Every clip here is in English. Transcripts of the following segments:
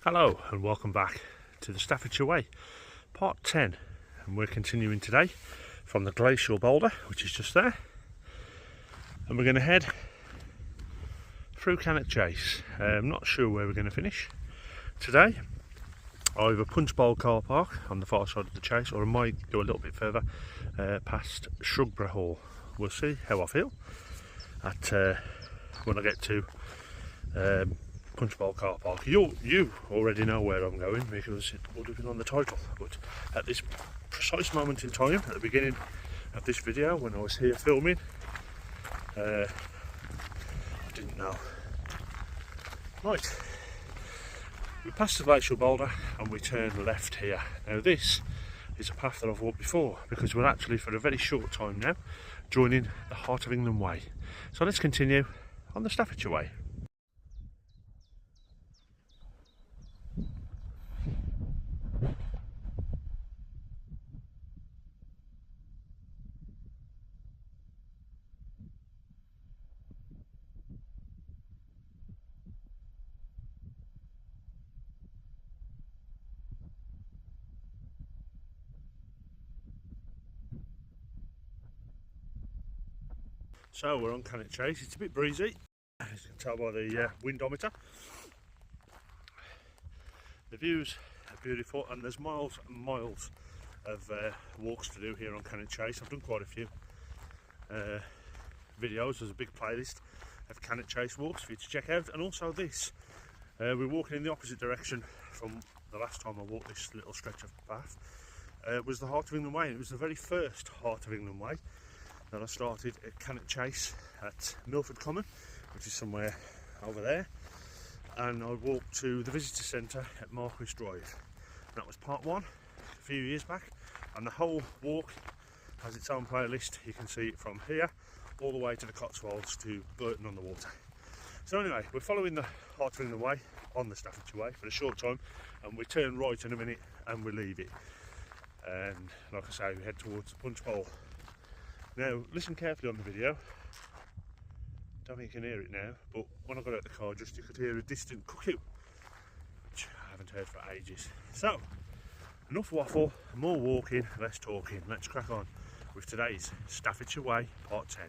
Hello and welcome back to the Staffordshire Way, part 10, and we're continuing today from the Glacial Boulder, which is just there, and we're going to head through Cannock Chase. I'm not sure where we're going to finish today, either Punchbowl car park on the far side of the chase, or I might go a little bit further past Shugborough Hall. We'll see how I feel at when I get to Punchbowl car park. You already know where I'm going because it would have been on the title, but at this precise moment in time, at the beginning of this video when I was here filming, I didn't know. Right, we passed the Glacial Boulder and we turn left here. Now this is a path that I've walked before because we're actually for a very short time now joining the Heart of England Way. So let's continue on the Staffordshire Way. So we're on Cannock Chase. It's a bit breezy, as you can tell by the windometer. The views are beautiful and there's miles and miles of walks to do here on Cannock Chase. I've done quite a few videos. There's a big playlist of Cannock Chase walks for you to check out, and also this. We're walking in the opposite direction from the last time I walked this little stretch of path. It was the Heart of England Way, and it was the very first Heart of England Way. Then I started at Cannock Chase at Milford Common, which is somewhere over there, and I walked to the visitor centre at Marquis Drive. That was part one a few years back, and the whole walk has its own playlist. You can see it from here all the way to the Cotswolds to Burton on the Water. So anyway, we're following the Heart of England Way on the Staffordshire Way for a short time, and we turn right in a minute and we leave it, and like I say, we head towards the Punchbowl. Now, listen carefully on the video. Don't think you can hear it now, but when I got out the car, just you could hear a distant cuckoo, which I haven't heard for ages. So, enough waffle, more walking, less talking. Let's crack on with today's Staffordshire Way, part 10.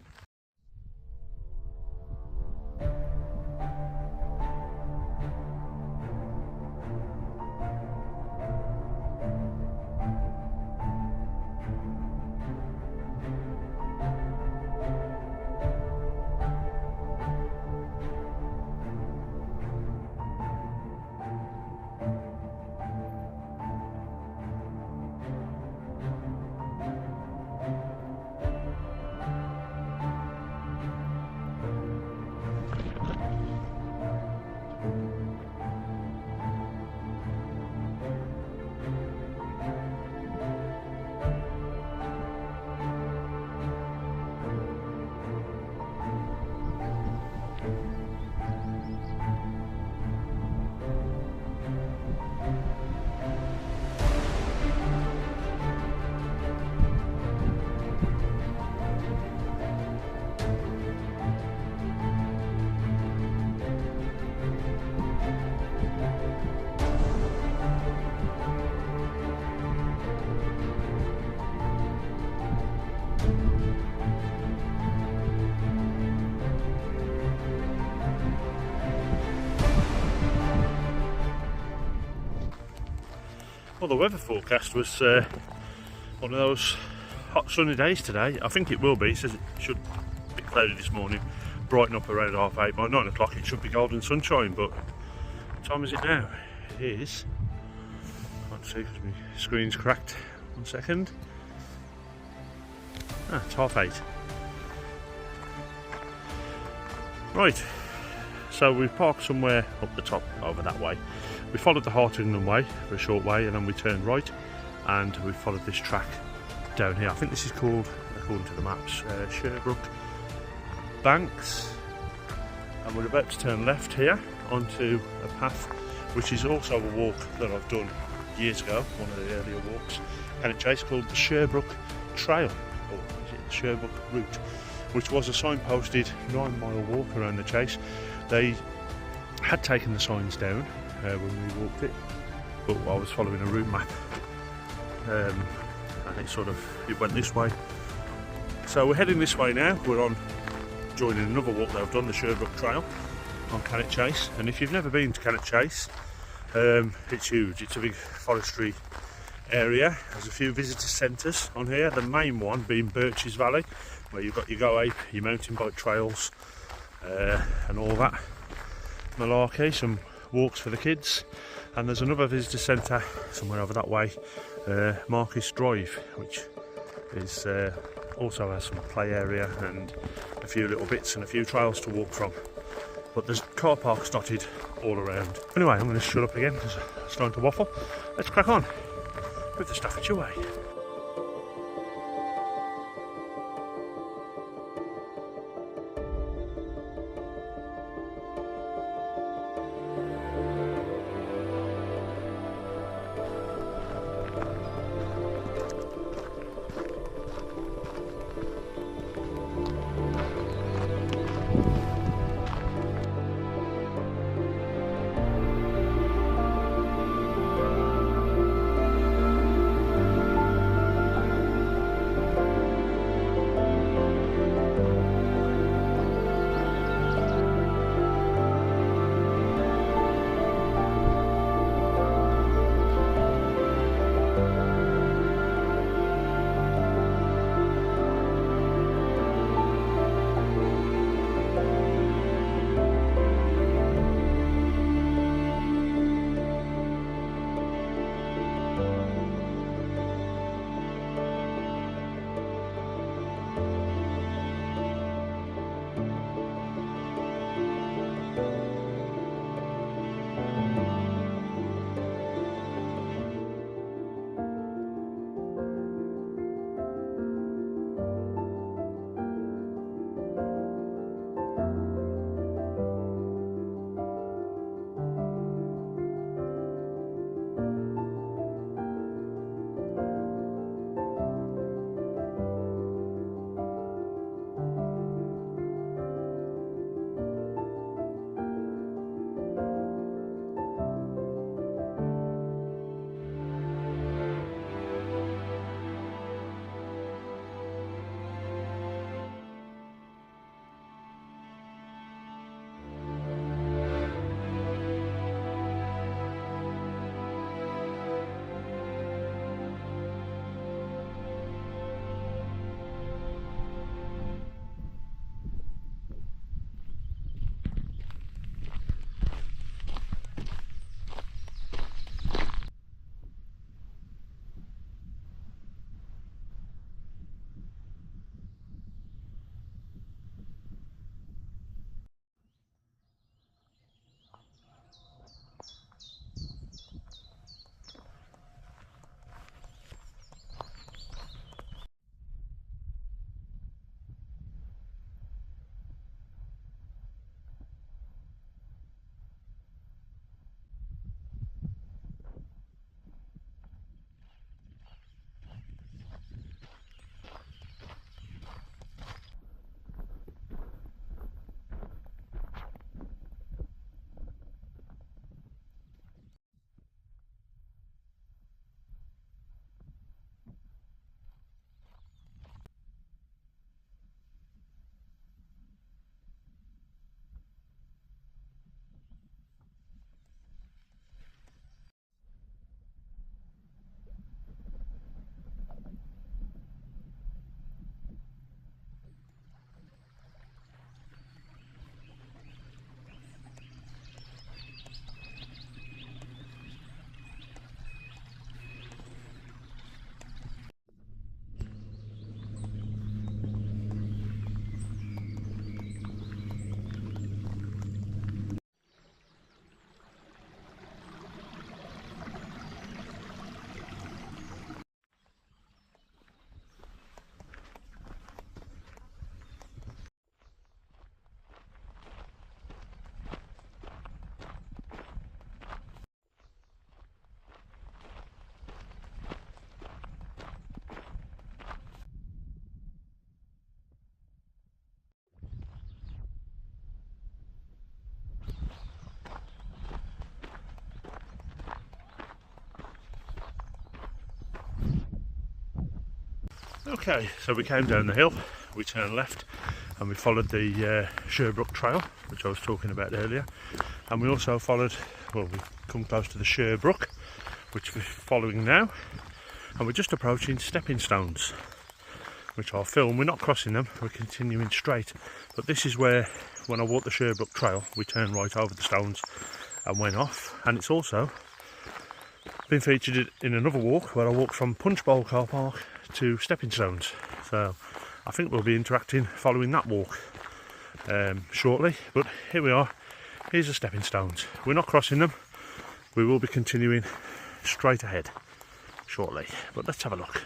Well, the weather forecast was one of those hot sunny days today. I think it will be. It says it should be cloudy this morning, brighten up around 8:30. By 9 o'clock it should be golden sunshine, but what time is it now? It is, can't see because my screen's cracked. 1 second. It's 8:30. Right, so we've parked somewhere up the top over that way. We followed the Heart of England Way for a short way, and then we turned right and we followed this track down here. I think this is called, according to the maps, Sherbrook Banks, and we're about to turn left here onto a path which is also a walk that I've done years ago, one of the earlier walks, Cannock Chase, called the Sherbrook Trail, or is it the Sherbrook Route, which was a signposted 9-mile walk around the chase. They had taken the signs down when we walked it, but I was following a route map, and it went this way. So we're heading this way now. We're on joining another walk that I've done, the Sherbrook Trail on Cannock Chase. And if you've never been to Cannock Chase, it's huge. It's a big forestry area. There's a few visitor centres on here, the main one being Birches Valley, where you've got your go ape, your mountain bike trails, and all that malarkey, some walks for the kids. And there's another visitor centre somewhere over that way, Marcus Drive, which is also has some play area and a few little bits and a few trails to walk from. But there's car parks dotted all around. Anyway, I'm going to shut up again because I'm starting to waffle. Let's crack on with the Staffordshire Way. Okay, so we came down the hill, we turned left and we followed the Sherbrook trail, which I was talking about earlier, and we also followed, well, we come close to the Sherbrook, which we're following now, and we're just approaching stepping stones, which I'll film. We're not crossing them, we're continuing straight, but this is where, when I walked the Sherbrook trail, we turned right over the stones and went off. And it's also been featured in another walk where I walked from Punchbowl car park to stepping stones, so I think we'll be interacting following that walk shortly. But here we are, here's the stepping stones. We're not crossing them, we will be continuing straight ahead shortly, but let's have a look.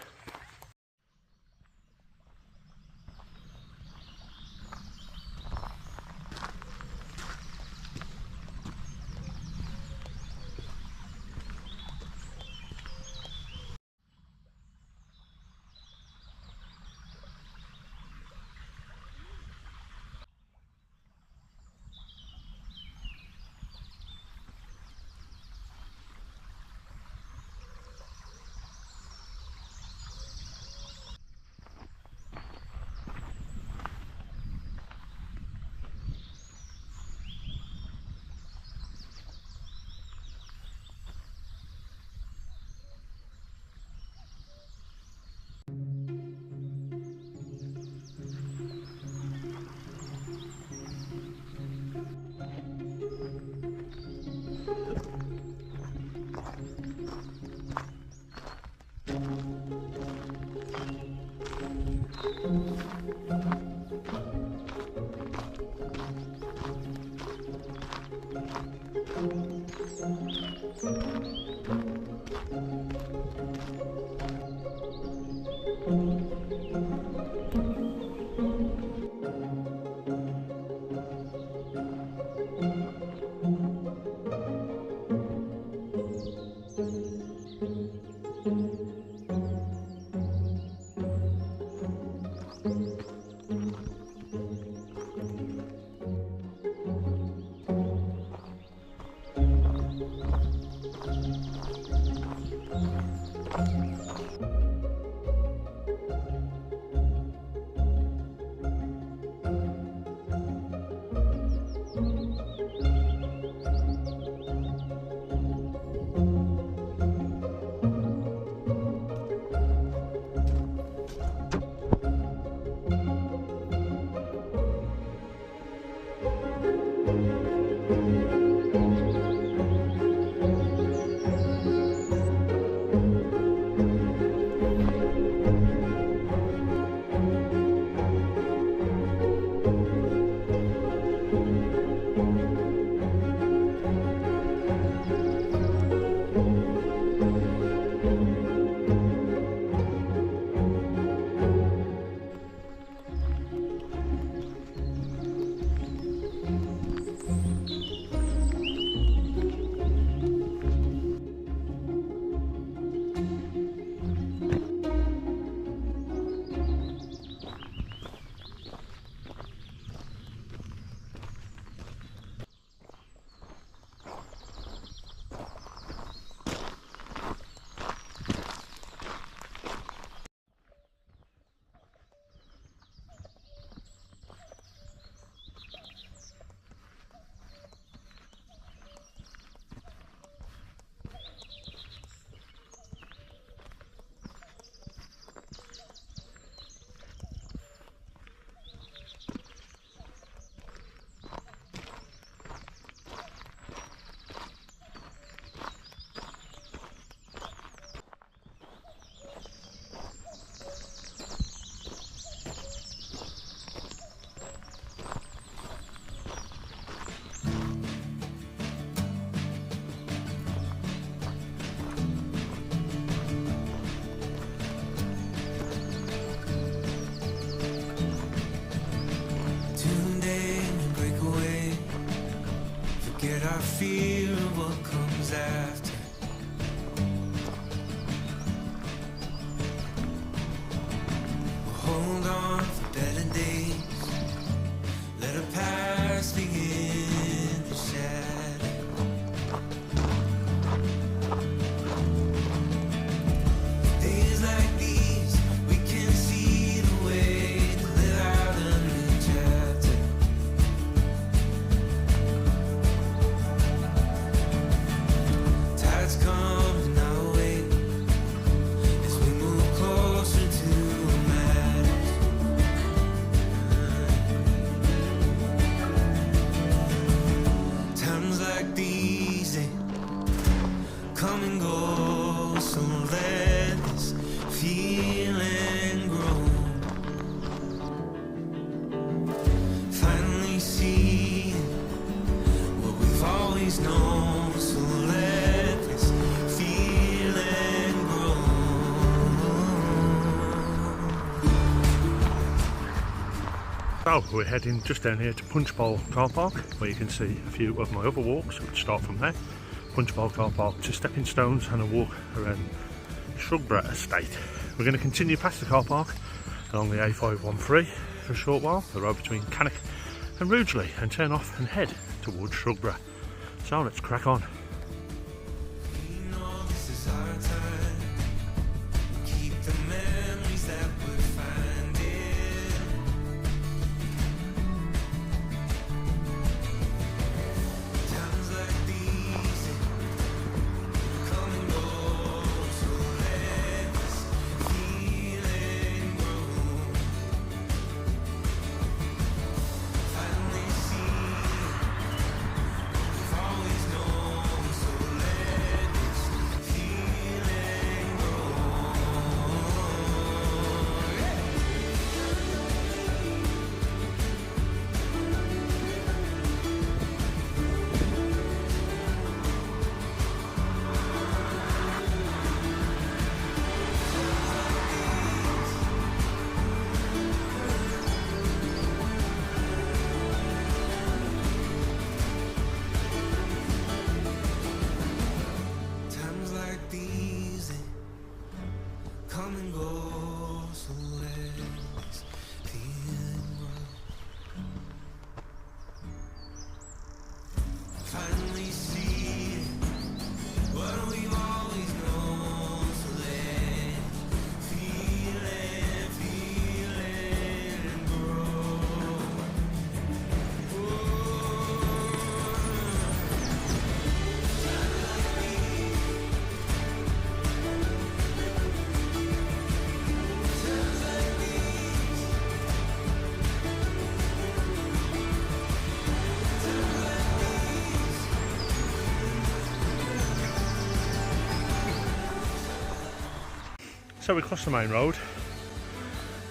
fear of what comes after. We'll hold on for better days. Let our past be in the shadow. Days like these, we can see So we're heading just down here to Punchbowl car park, where you can see a few of my other walks, which start from there. Punchbowl car park to stepping stones and a walk around Shugborough Estate. We're going to continue past the car park along the A513 for a short while, the road between Cannock and Rugeley, and turn off and head towards Shugborough. So let's crack on. So we crossed the main road,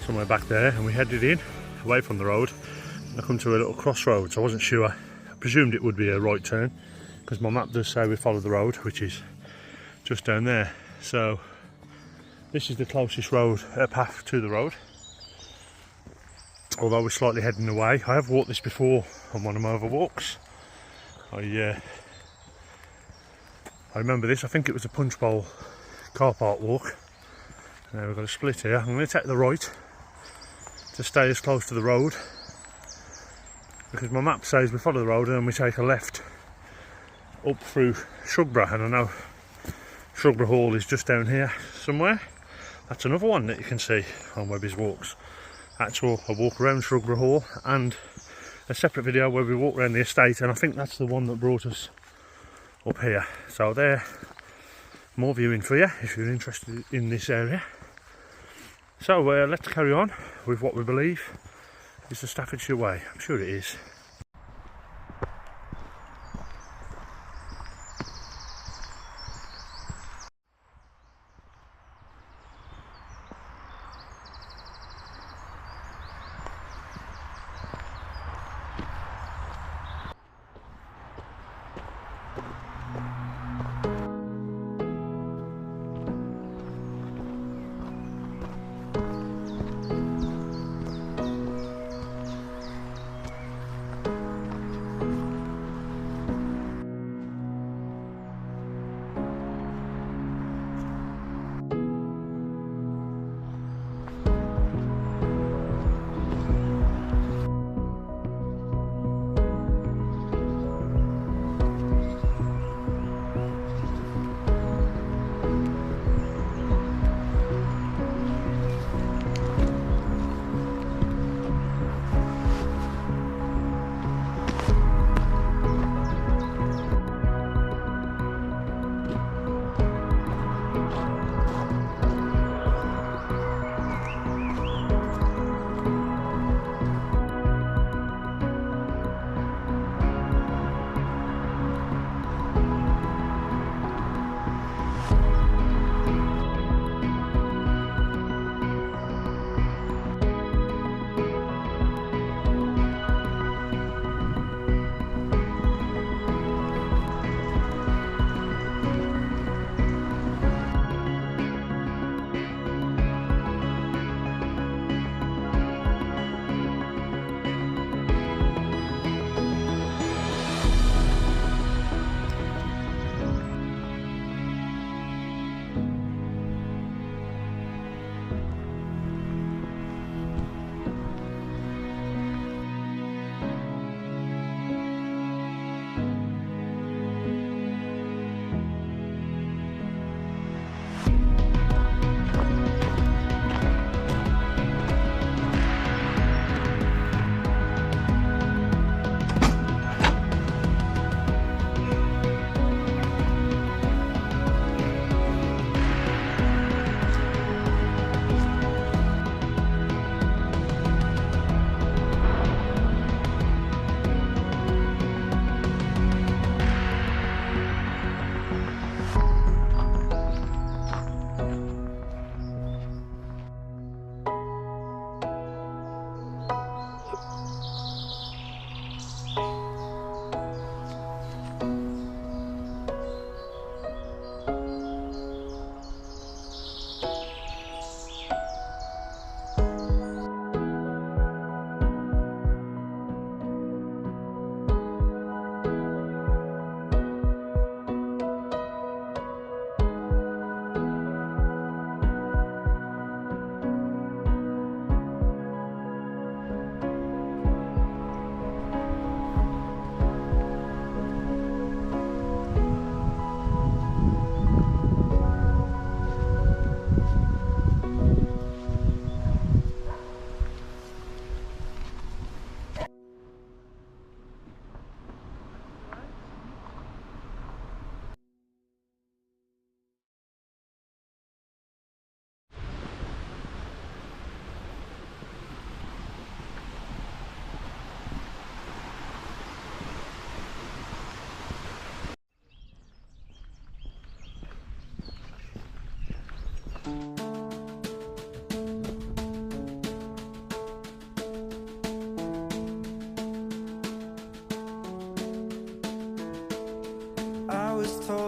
somewhere back there, and we headed in, away from the road, and I come to a little crossroads. I wasn't sure, I presumed it would be a right turn, because my map does say we follow the road, which is just down there. So this is the closest road, path to the road, although we're slightly heading away. I have walked this before on one of my other walks. I remember this, I think it was a Punchbowl car park walk. Now we've got a split here. I'm going to take the right to stay as close to the road, because my map says we follow the road and then we take a left up through Shugborough, and I know Shugborough Hall is just down here somewhere. That's another one that you can see on Webby's Walks. Actual a walk around Shugborough Hall, and a separate video where we walk around the estate, and I think that's the one that brought us up here. So there, more viewing for you if you're interested in this area. So let's carry on with what we believe is the Staffordshire Way. I'm sure it is.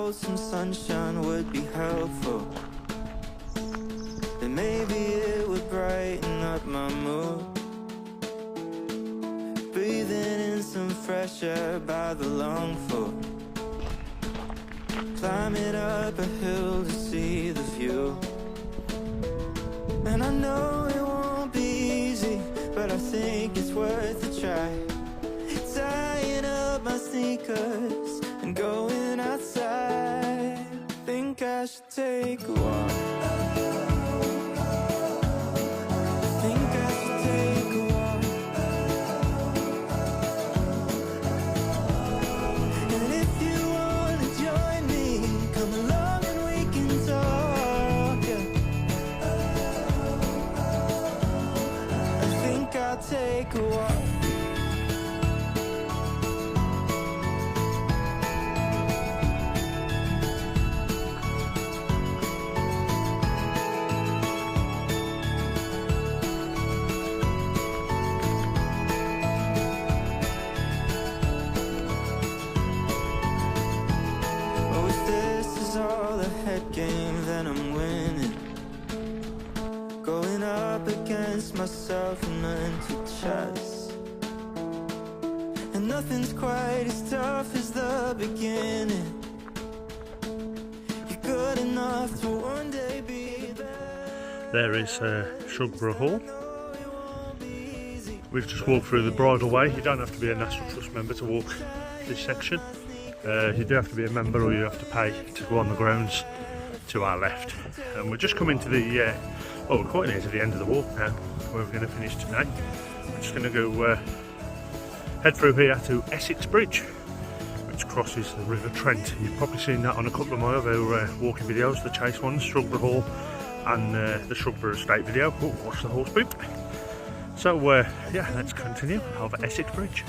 though some sunshine would be helpful, then maybe it would brighten up my mood. Breathing in some fresh air by the lungful, climbing up a hill to see the view. And I know it won't be easy, but I think it's worth a try. Tying up my sneakers and going outside. Think I should take a walk. Think I should take a walk. And if you wanna join me, come along and we can talk. Yeah. I think I'll take a walk. Game, then I'm winning. Going up against myself and mental chess. And nothing's quite as tough as the beginning. You're good enough to one day be there. There is Shugborough Hall. We've just walked through the bridle way. You don't have to be a National Trust member to walk this section. You do have to be a member, or you have to pay to go on the grounds to our left. And we're just coming to the well, we're quite near to the end of the walk now, where we're going to finish today. We're just going to go head through here to Essex Bridge, which crosses the River Trent. You've probably seen that on a couple of my other walking videos, the chase ones, Shugborough Hall and the Shugborough Estate video. Oh, watch the horse poop. So yeah, let's continue over Essex Bridge.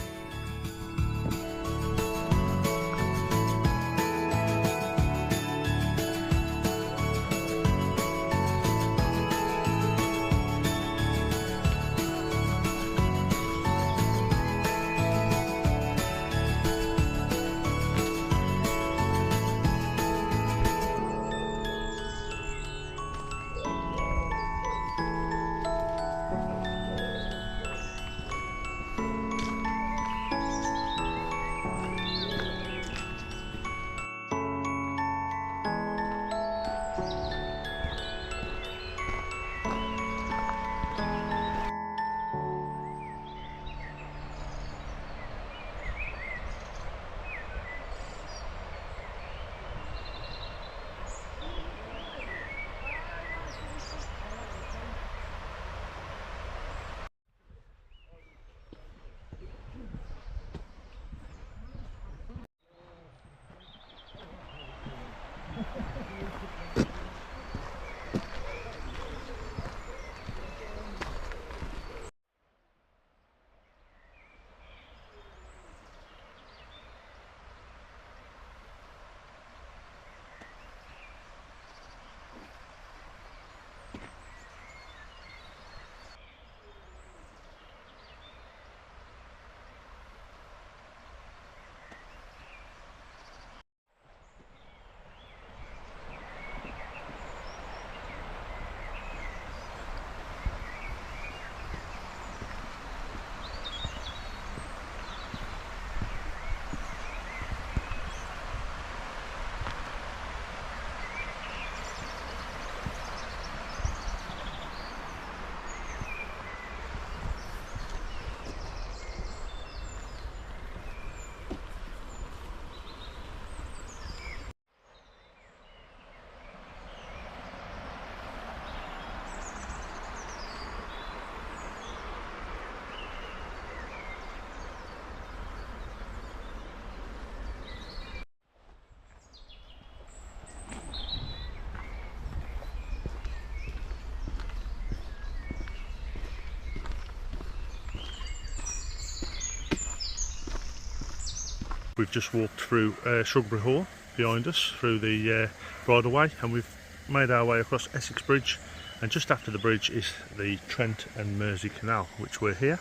We've just walked through Shugborough Hall behind us, through the bridleway, and we've made our way across Essex Bridge, and just after the bridge is the Trent and Mersey Canal, which we're here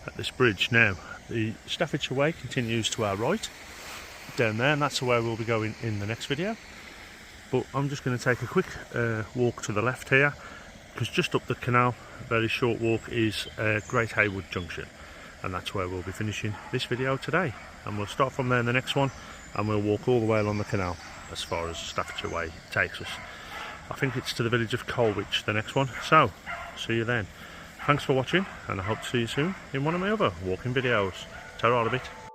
at this bridge now. The Staffordshire Way continues to our right, down there, and that's where we'll be going in the next video. But I'm just going to take a quick walk to the left here, because just up the canal, a very short walk, is Great Haywood Junction, and that's where we'll be finishing this video today. And we'll start from there in the next one, and we'll walk all the way along the canal as far as Staffordshire Way takes us. I think it's to the village of Colwich, the next one. So, see you then. Thanks for watching, and I hope to see you soon in one of my other walking videos. Ta-ra a bit.